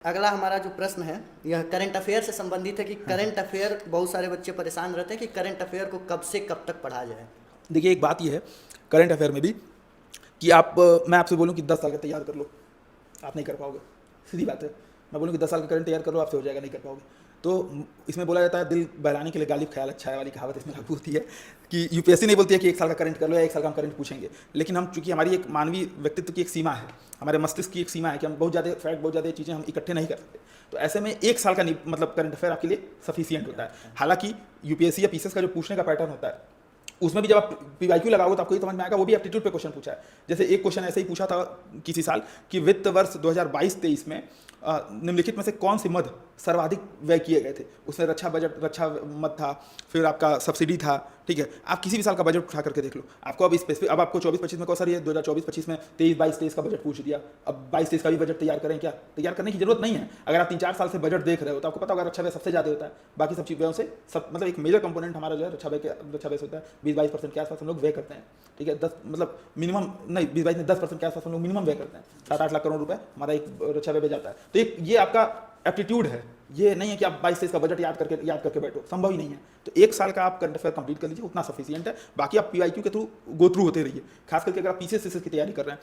अगला हमारा जो प्रश्न है यह करंट अफेयर से संबंधित है कि करंट अफेयर बहुत सारे बच्चे परेशान रहते हैं कि करंट अफेयर को कब से कब तक पढ़ा जाए। देखिए, एक बात ये है करंट अफेयर में भी कि मैं आपसे बोलूं कि 10 साल का तैयार कर लो, आप नहीं कर पाओगे। सीधी बात है। मैं बोलूं कि 10 साल का करंट तैयार कर लो, आपसे हो जाएगा, नहीं कर पाओगे। तो इसमें बोला जाता है दिल बहलाने के लिए गालिब ख्याल अच्छा है वाली कहावत इसमें लागू होती है कि यूपीएससी नहीं बोलती है कि 1 साल का करंट कर लो या 1 साल का हम करंट पूछेंगे, लेकिन हम चूंकि हमारी एक मानवीय व्यक्तित्व की एक सीमा है, हमारे मस्तिष्क की एक सीमा है कि हम बहुत ज़्यादा फैक्ट, बहुत ज़्यादा चीज़ें हम इकट्ठे नहीं कर सकते। तो ऐसे में 1 साल का मतलब करंट अफेयर आपके लिए सफिशियंट होता है। हालांकि यूपीएससी या पीसीएस का जो पूछने का पैटर्न होता है उसमें भी जब आप पीवाईक्यू लगाओगे तो आपको ये समझ में आएगा, वो भी एप्टीट्यूड पे क्वेश्चन पूछा है। जैसे एक क्वेश्चन ऐसे ही पूछा था किसी साल कि वित्त वर्ष 2022-23 में निम्नलिखित में से कौन से मद सर्वाधिक व्यय किए गए थे। उसमें रक्षा बजट, रक्षा मद था, फिर आपका सब्सिडी था। ठीक है, आप किसी भी साल का बजट उठा करके देख लो, आपको अब स्पेसिफिक, अब आपको 24-25 में कौन सा ये 2024-25 में 23-22-23 का बजट पूछ दिया, अब 22-23 का भी बजट तैयार करें क्या? तैयार करने की जरूरत नहीं है। अगर आप 3-4 साल से बजट देख रहे हो तो आपको पता होगा रक्षा व्यय सबसे ज़्यादा होता है, बाकी सब व्ययों से सब मतलब एक मेजर कंपोनेंट हमारा जो है रक्षा व्यय होता है। 20-22% के आसपास हम लोग व्यय करते हैं। ठीक है, 10 मतलब मिनिमम नहीं, 20-22 में 10% के आसपास हम लोग मिनिमम व्यय करते हैं। 7-8 लाख करोड़ रुपए हमारा एक रक्षा व्यय जाता है। तो ये आपका एप्टीट्यूड है, ये नहीं है कि आप 22-23 का बजट याद करके बैठो, संभव ही नहीं है। तो 1 साल का आप करंट अफेयर कंप्लीट कर लीजिए, उतना सफिशियंट है। बाकी आप पीवाईक्यू के थ्रू गो थ्रू होते रहिए, खास करके अगर आप पीसीएस की तैयारी कर रहे हैं